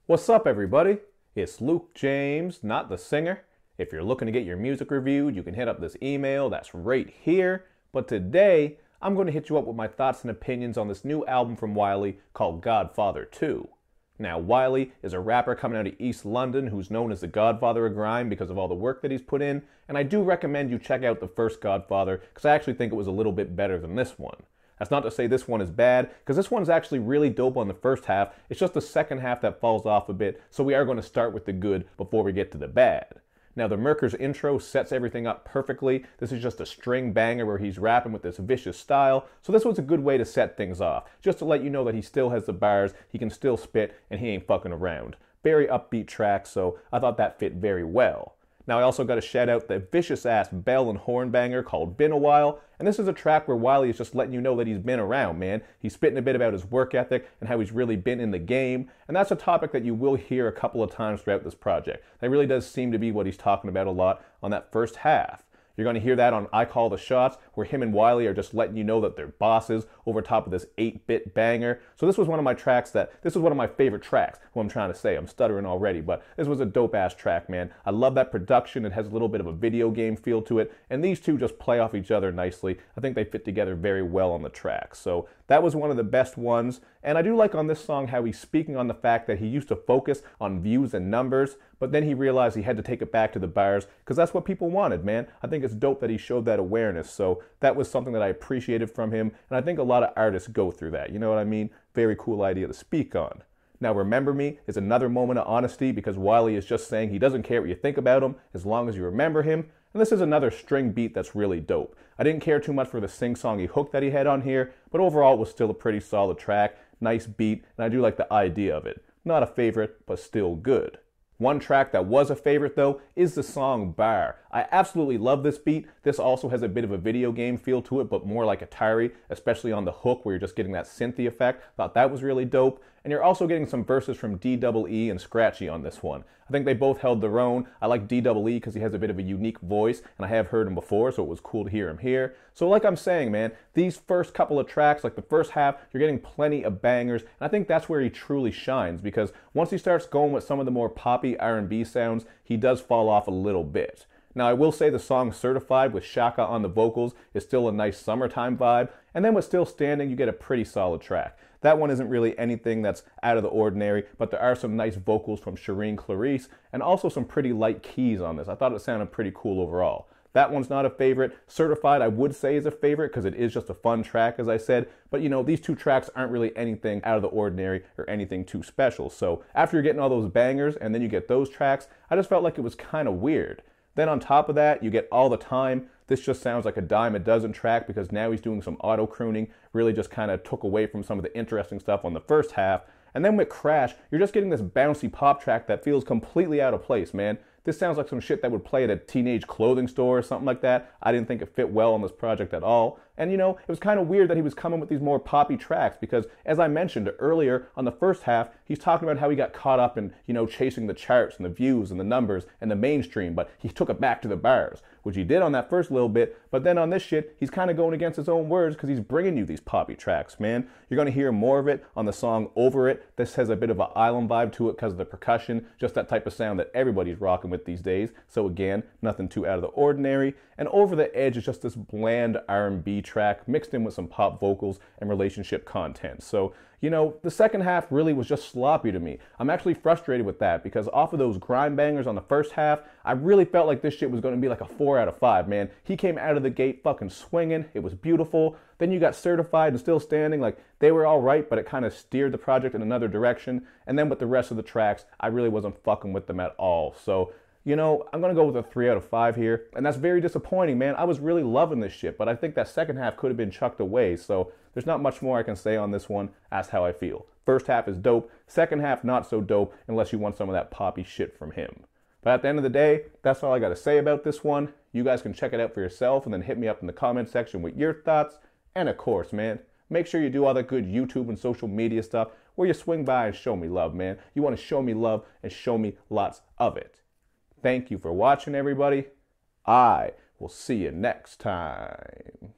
What's up, everybody? It's Luke James, not the singer. If you're looking to get your music reviewed, you can hit up this email that's right here. But today, I'm going to hit you up with my thoughts and opinions on this new album from Wiley called Godfather 2. Now, Wiley is a rapper coming out of East London who's known as the Godfather of grime because of all the work that he's put in, and I do recommend you check out the first Godfather because I actually think it was a little bit better than this one. That's not to say this one is bad, because this one's actually really dope on the first half. It's just the second half that falls off a bit, so we are going to start with the good before we get to the bad. Now, the Merker's intro sets everything up perfectly. This is just a string banger where he's rapping with this vicious style, so this was a good way to set things off, just to let you know that he still has the bars, he can still spit, and he ain't fucking around. Very upbeat track, so I thought that fit very well. Now, I also got to shout out the vicious-ass bell and horn banger called Been a While, and this is a track where Wiley is just letting you know that he's been around, man. He's spitting a bit about his work ethic and how he's really been in the game, and that's a topic that you will hear a couple of times throughout this project. That really does seem to be what he's talking about a lot on that first half. You're going to hear that on I Call the Shots, where him and Wiley are just letting you know that they're bosses over top of this 8-bit banger. So this was one of my favorite tracks, what I'm trying to say. I'm stuttering already, but this was a dope-ass track, man. I love that production. It has a little bit of a video game feel to it, and these two just play off each other nicely. I think they fit together very well on the track. So that was one of the best ones, and I do like on this song how he's speaking on the fact that he used to focus on views and numbers, but then he realized he had to take it back to the bars because that's what people wanted, man. I think it's dope that he showed that awareness, so that was something that I appreciated from him, and I think a lot of artists go through that, you know what I mean? Very cool idea to speak on. Now, Remember Me is another moment of honesty because Wiley is just saying he doesn't care what you think about him as long as you remember him, and this is another string beat that's really dope. I didn't care too much for the sing-songy hook that he had on here, but overall it was still a pretty solid track, nice beat, and I do like the idea of it. Not a favorite, but still good. One track that was a favorite, though, is the song Bar. I absolutely love this beat. This also has a bit of a video game feel to it, but more like Atari, especially on the hook where you're just getting that synthy effect. Thought that was really dope. And you're also getting some verses from D-Double-E and Scratchy on this one. I think they both held their own. I like D-Double-E because he has a bit of a unique voice, and I have heard him before, so it was cool to hear him here. So like I'm saying, man, these first couple of tracks, like the first half, you're getting plenty of bangers, and I think that's where he truly shines, because once he starts going with some of the more poppy R&B sounds, he does fall off a little bit. Now, I will say the song Certified with Shaka on the vocals is still a nice summertime vibe, and then with Still Standing, you get a pretty solid track. That one isn't really anything that's out of the ordinary, but there are some nice vocals from Shireen Clarice, and also some pretty light keys on this. I thought it sounded pretty cool overall. That one's not a favorite. Certified, I would say, is a favorite because it is just a fun track, as I said. But, you know, these two tracks aren't really anything out of the ordinary or anything too special. So after you're getting all those bangers and then you get those tracks, I just felt like it was kind of weird. Then on top of that, you get All the Time. This just sounds like a dime a dozen track because now he's doing some auto crooning, really just kind of took away from some of the interesting stuff on the first half. And then with Crash, you're just getting this bouncy pop track that feels completely out of place, man. This sounds like some shit that would play at a teenage clothing store or something like that. I didn't think it fit well on this project at all. And, you know, it was kind of weird that he was coming with these more poppy tracks because, as I mentioned earlier on the first half, he's talking about how he got caught up in, you know, chasing the charts and the views and the numbers and the mainstream, but he took it back to the bars, which he did on that first little bit. But then on this shit, he's kind of going against his own words because he's bringing you these poppy tracks, man. You're going to hear more of it on the song Over It. This has a bit of an island vibe to it because of the percussion, just that type of sound that everybody's rocking with these days. So again, nothing too out of the ordinary. And Over the Edge is just this bland R&B track mixed in with some pop vocals and relationship content. So, you know, the second half really was just sloppy to me. I'm actually frustrated with that because off of those grime bangers on the first half, I really felt like this shit was going to be like a 4 out of 5, man. He came out of the gate fucking swinging. It was beautiful. Then you got Certified and Still Standing. Like, they were all right, but it kind of steered the project in another direction. And then with the rest of the tracks, I really wasn't fucking with them at all. So, you know, I'm going to go with a 3 out of 5 here, and that's very disappointing, man. I was really loving this shit, but I think that second half could have been chucked away, so there's not much more I can say on this one. That's how I feel. First half is dope, second half not so dope, unless you want some of that poppy shit from him. But at the end of the day, that's all I got to say about this one. You guys can check it out for yourself, and then hit me up in the comment section with your thoughts. And of course, man, make sure you do all that good YouTube and social media stuff where you swing by and show me love, man. You want to show me love and show me lots of it. Thank you for watching, everybody. I will see you next time.